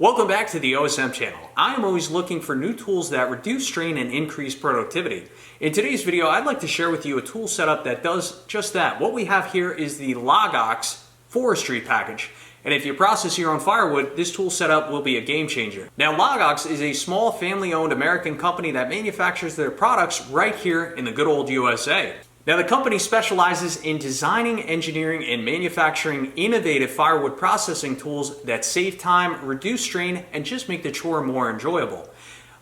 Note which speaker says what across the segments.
Speaker 1: Welcome back to the OSM channel. I am always looking for new tools that reduce strain and increase productivity. In today's video, I'd like to share with you a tool setup that does just that. What we have here is the LogOx forestry package. And if you process your own firewood, this tool setup will be a game changer. Now, LogOx is a small family-owned American company that manufactures their products right here in the good old USA. Now, the company specializes in designing, engineering, and manufacturing innovative firewood processing tools that save time, reduce strain, and just make the chore more enjoyable.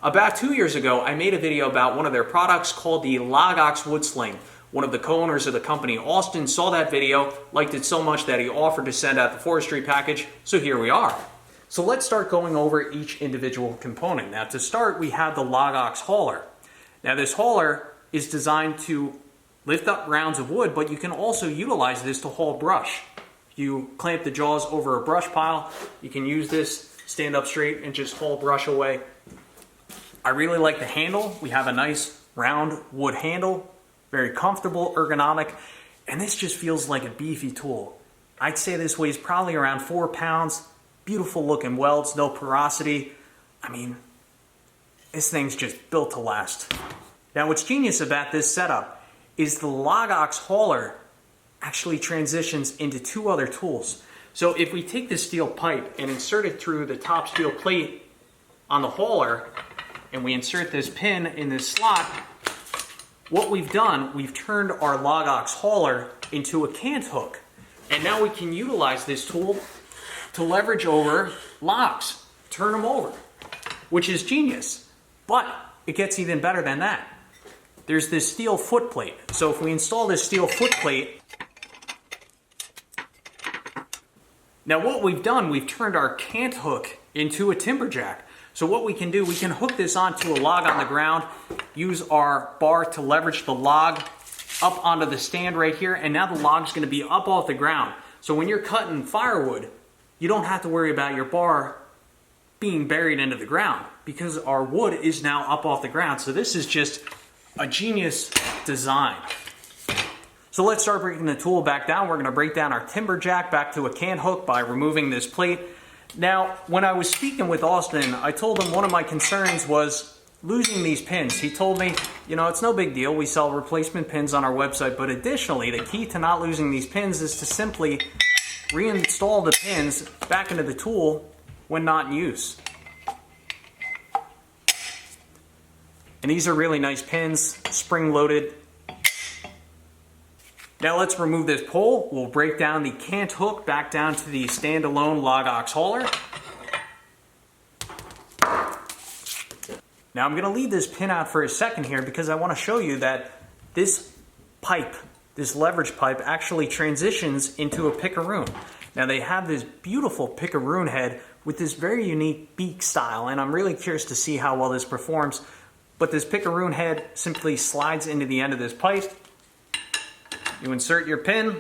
Speaker 1: About 2 years ago, I made a video about one of their products called the LogOx Wood Sling. One of the co-owners of the company, Austin, saw that video, liked it so much that he offered to send out the forestry package, so here we are. So let's start going over each individual component. Now, to start, we have the LogOx hauler. Now, this hauler is designed to lift up rounds of wood, but you can also utilize this to haul brush. You clamp the jaws over a brush pile, you can use this, stand up straight, and just haul brush away. I really like the handle. We have a nice round wood handle, very comfortable, ergonomic, and this just feels like a beefy tool. I'd say this weighs probably around 4 pounds, beautiful looking welds, no porosity. I mean, this thing's just built to last. Now, what's genius about this setup is the LogOx hauler actually transitions into two other tools. So if we take this steel pipe and insert it through the top steel plate on the hauler, and we insert this pin in this slot, what we've done, we've turned our LogOx hauler into a cant hook. And now we can utilize this tool to leverage over logs, turn them over, which is genius. But it gets even better than that. There's this steel foot plate. So if we install this steel foot plate, now what we've done, we've turned our cant hook into a timber jack. So what we can do, we can hook this onto a log on the ground, use our bar to leverage the log up onto the stand right here, and now the log's gonna be up off the ground. So when you're cutting firewood, you don't have to worry about your bar being buried into the ground because our wood is now up off the ground. So this is just a genius design. So let's start breaking the tool back down. We're going to break down our timber jack back to a cant hook by removing this plate. Now, when I was speaking with Austin, I told him one of my concerns was losing these pins. He told me, you know, it's no big deal. We sell replacement pins on our website, but additionally, the key to not losing these pins is to simply reinstall the pins back into the tool when not in use. And these are really nice pins, spring-loaded. Now let's remove this pole. We'll break down the cant hook back down to the standalone LogOx hauler. Now I'm going to leave this pin out for a second here because I want to show you that this pipe, this leverage pipe, actually transitions into a Pickaroon. Now they have this beautiful Pickaroon head with this very unique beak style, and I'm really curious to see how well this performs. But this Pickaroon head simply slides into the end of this pipe. You insert your pin,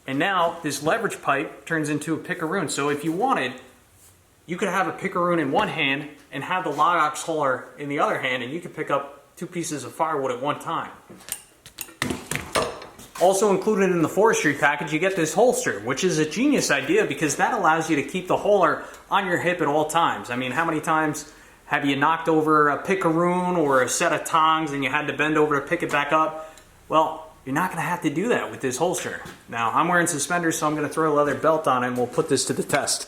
Speaker 1: and now this leverage pipe turns into a Pickaroon. So if you wanted, you could have a Pickaroon in one hand and have the LogOx hauler in the other hand, and you could pick up 2 pieces of firewood at one time. Also included in the forestry package, you get this holster, which is a genius idea because that allows you to keep the hauler on your hip at all times. I mean, how many times have you knocked over a Pickaroon or a set of tongs and you had to bend over to pick it back up? Well, you're not going to have to do that with this holster. Now, I'm wearing suspenders, so I'm going to throw a leather belt on it and we'll put this to the test.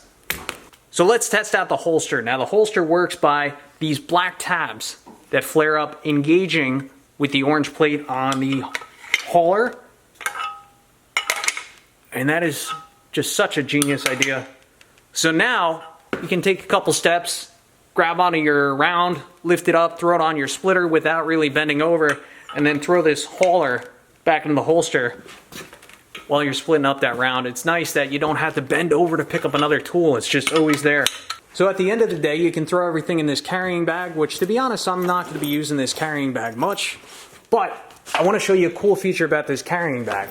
Speaker 1: So let's test out the holster. Now, the holster works by these black tabs that flare up, engaging with the orange plate on the hauler. And that is just such a genius idea. So now, you can take a couple steps, grab onto your round, lift it up, throw it on your splitter without really bending over, and then throw this hauler back into the holster while you're splitting up that round. It's nice that you don't have to bend over to pick up another tool. It's just always there. So at the end of the day, you can throw everything in this carrying bag, which to be honest, I'm not going to be using this carrying bag much, but I want to show you a cool feature about this carrying bag.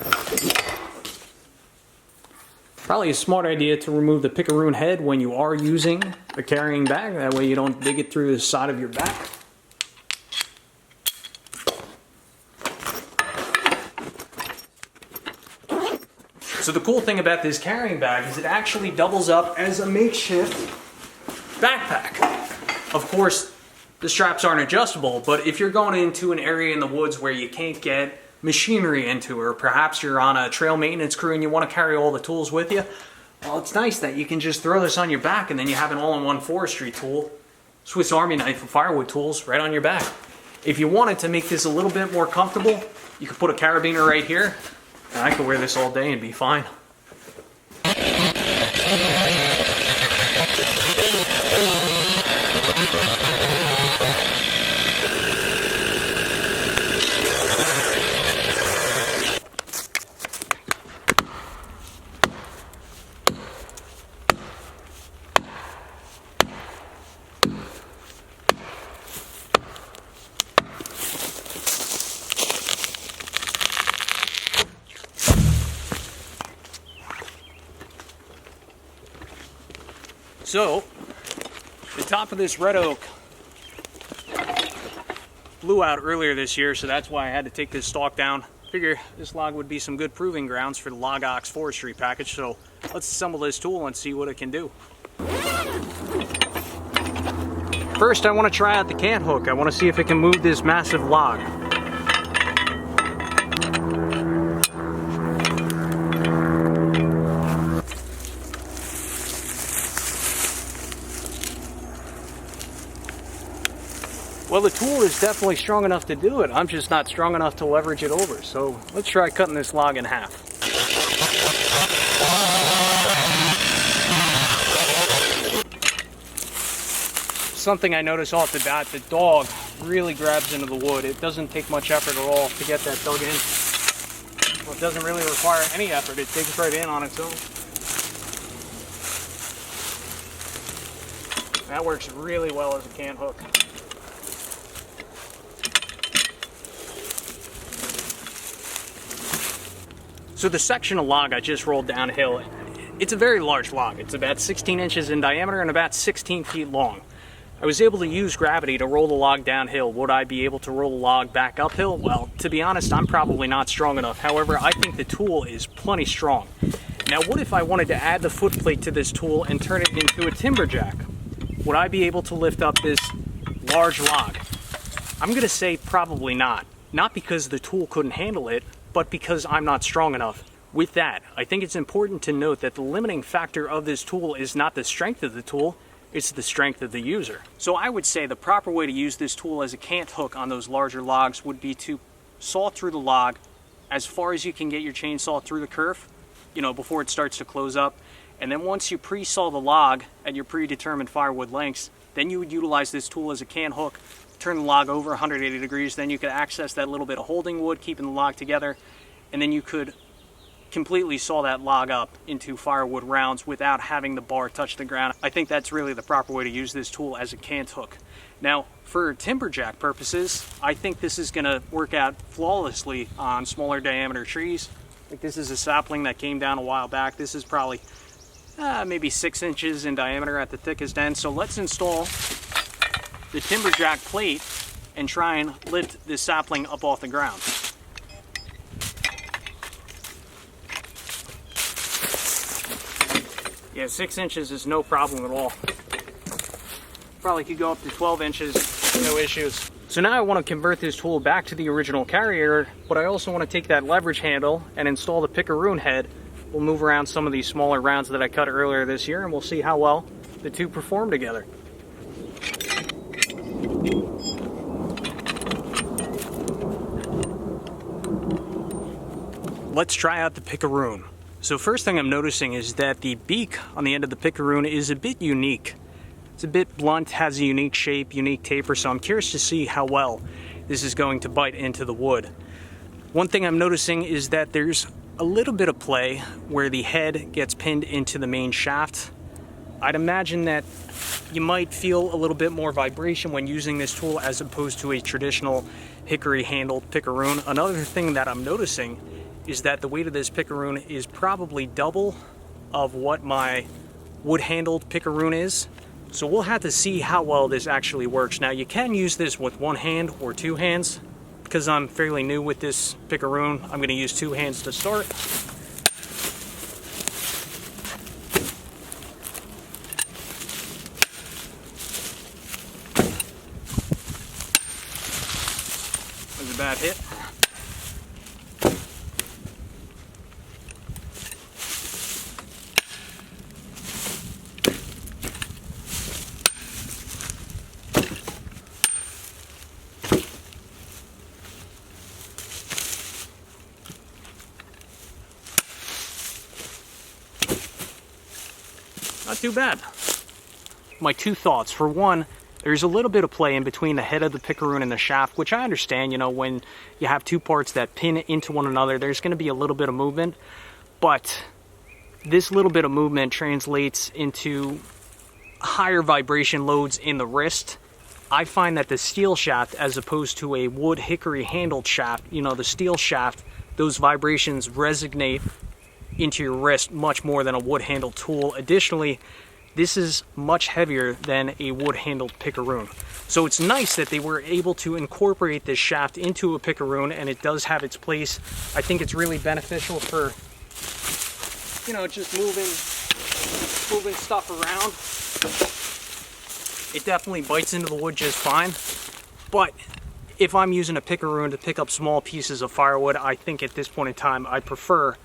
Speaker 1: Probably a smart idea to remove the Pickaroon head when you are using the carrying bag. That way you don't dig it through the side of your back. So the cool thing about this carrying bag is it actually doubles up as a makeshift backpack. Of course, the straps aren't adjustable, but if you're going into an area in the woods where you can't get machinery into, or perhaps you're on a trail maintenance crew and you want to carry all the tools with you, well, it's nice that you can just throw this on your back and then you have an all-in-one forestry tool, Swiss Army knife and firewood tools right on your back. If you wanted to make this a little bit more comfortable, you could put a carabiner right here, and I could wear this all day and be fine. So, the top of this red oak blew out earlier this year, so that's why I had to take this stalk down. Figure this log would be some good proving grounds for the LogOx forestry package, so let's assemble this tool and see what it can do. First, I want to try out the Cant hook. I want to see if it can move this massive log. Well, the tool is definitely strong enough to do it. I'm just not strong enough to leverage it over. So let's try cutting this log in half. Something I noticed off the bat, the dog really grabs into the wood. It doesn't take much effort at all to get that dug in. Well, it doesn't really require any effort. It digs right in on its own. That works really well as a Cant hook. So the section of log I just rolled downhill, it's a very large log. It's about 16 inches in diameter and about 16 feet long. I was able to use gravity to roll the log downhill. Would I be able to roll the log back uphill? Well, to be honest, I'm probably not strong enough. However, I think the tool is plenty strong. Now, what if I wanted to add the foot plate to this tool and turn it into a timber jack? Would I be able to lift up this large log? I'm going to say probably not. Not because the tool couldn't handle it, but because I'm not strong enough. With that, I think it's important to note that the limiting factor of this tool is not the strength of the tool, it's the strength of the user. So I would say the proper way to use this tool as a Cant hook on those larger logs would be to saw through the log as far as you can get your chainsaw through the kerf, before it starts to close up. And then once you pre-saw the log at your predetermined firewood lengths, then you would utilize this tool as a Cant hook, turn the log over 180 degrees, then you could access that little bit of holding wood, keeping the log together, and then you could completely saw that log up into firewood rounds without having the bar touch the ground. I think that's really the proper way to use this tool as a Cant hook. Now, for timberjack purposes, I think this is going to work out flawlessly on smaller diameter trees. Like this is a sapling that came down a while back. This is probably maybe 6 inches in diameter at the thickest end. So let's install the timberjack plate and try and lift this sapling up off the ground. Yeah, 6 inches is no problem at all. Probably could go up to 12 inches, no issues. So now I want to convert this tool back to the original carrier, but I also want to take that leverage handle and install the Pickaroon head. We'll move around some of these smaller rounds that I cut earlier this year, and we'll see how well the two perform together. Let's try out the Pickaroon. So first thing I'm noticing is that the beak on the end of the Pickaroon is a bit unique. It's a bit blunt, has a unique shape, unique taper, so I'm curious to see how well this is going to bite into the wood. One thing I'm noticing is that there's a little bit of play where the head gets pinned into the main shaft. I'd imagine that you might feel a little bit more vibration when using this tool as opposed to a traditional hickory handled Pickaroon. Another thing that I'm noticing is that the weight of this Pickaroon is probably double of what my wood-handled Pickaroon is. So we'll have to see how well this actually works. Now you can use this with one hand or two hands. Because I'm fairly new with this Pickaroon, I'm going to use two hands to start. bad hit. Not too bad. My two thoughts. For one, there's a little bit of play in between the head of the Pickaroon and the shaft, which I understand, you know, when you have two parts that pin into one another, there's going to be a little bit of movement, but this little bit of movement translates into higher vibration loads in the wrist. I find that the steel shaft, as opposed to a wood hickory handled shaft, you know, the steel shaft, those vibrations resonate into your wrist much more than a wood handled tool. Additionally, this is much heavier than a wood handled Pickaroon. So it's nice that they were able to incorporate this shaft into a Pickaroon, and it does have its place. I think it's really beneficial for, you know, just moving stuff around. It definitely bites into the wood just fine. But if I'm using a Pickaroon to pick up small pieces of firewood, I think at this point in time, I prefer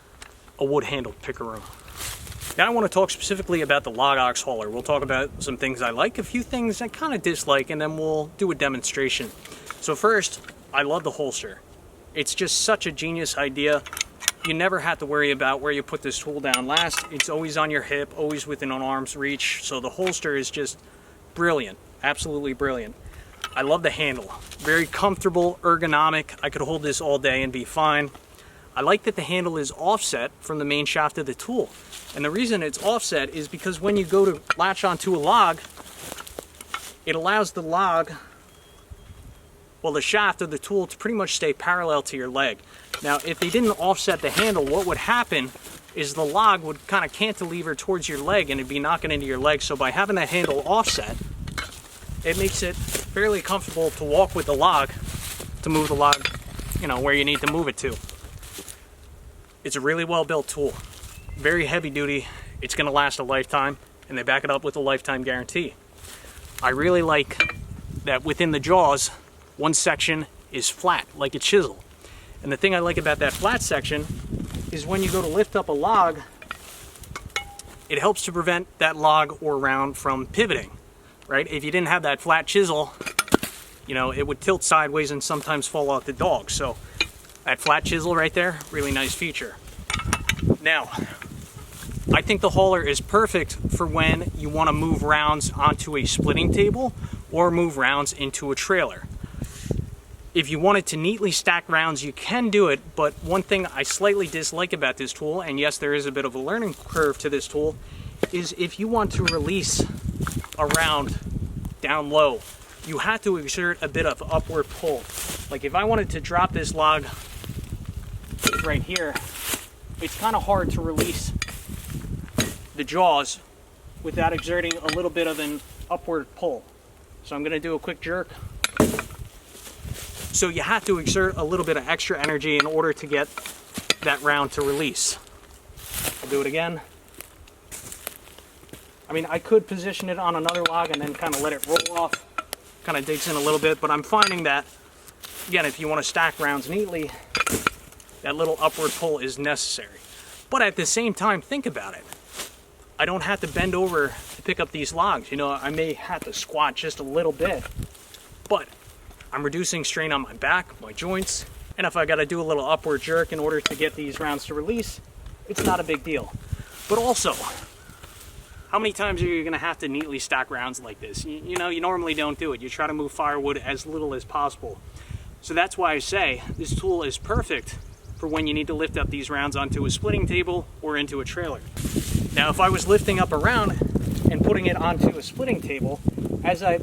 Speaker 1: a wood-handled Pickaroon. Now I want to talk specifically about the LogOx hauler. We'll talk about some things I like, a few things I kind of dislike, and then we'll do a demonstration. So first, I love the holster. It's just such a genius idea. You never have to worry about where you put this tool down last. It's always on your hip, always within an arm's reach. So the holster is just brilliant, absolutely brilliant. I love the handle. Very comfortable, ergonomic. I could hold this all day and be fine. I like that the handle is offset from the main shaft of the tool. And the reason it's offset is because when you go to latch onto a log, it allows the log, well, the shaft of the tool to pretty much stay parallel to your leg. Now, if they didn't offset the handle, what would happen is the log would kind of cantilever towards your leg and it'd be knocking into your leg. So by having that handle offset, it makes it fairly comfortable to walk with the log, to move the log, you know, where you need to move it to. It's a really well-built tool, very heavy duty. It's going to last a lifetime, and they back it up with a lifetime guarantee. I really like that within the jaws, one section is flat, like a chisel. And the thing I like about that flat section is when you go to lift up a log, it helps to prevent that log or round from pivoting, right? If you didn't have that flat chisel, you know, it would tilt sideways and sometimes fall off the dog. So that flat chisel right there, really nice feature. Now, I think the hauler is perfect for when you want to move rounds onto a splitting table or move rounds into a trailer. If you wanted to neatly stack rounds, you can do it, but one thing I slightly dislike about this tool, and yes, there is a bit of a learning curve to this tool, is if you want to release a round down low, you have to exert a bit of upward pull. Like if I wanted to drop this log right here, it's kind of hard to release the jaws without exerting a little bit of an upward pull. So I'm going to do a quick jerk. So you have to exert a little bit of extra energy in order to get that round to release. I'll do it again. I mean, I could position it on another log and then kind of let it roll off. Kind of digs in a little bit, but I'm finding that, again, if you want to stack rounds neatly, that little upward pull is necessary. But at the same time, think about it. I don't have to bend over to pick up these logs. You know, I may have to squat just a little bit, but I'm reducing strain on my back, my joints, and if I got to do a little upward jerk in order to get these rounds to release, it's not a big deal. But also, how many times are you going to have to neatly stack rounds like this? You know, you normally don't do it. You try to move firewood as little as possible. So that's why I say this tool is perfect for when you need to lift up these rounds onto a splitting table or into a trailer. Now, if I was lifting up a round and putting it onto a splitting table, as I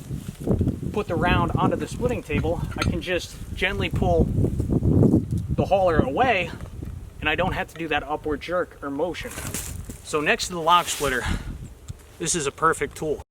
Speaker 1: put the round onto the splitting table, I can just gently pull the hauler away and I don't have to do that upward jerk or motion. So next to the log splitter, this is a perfect tool.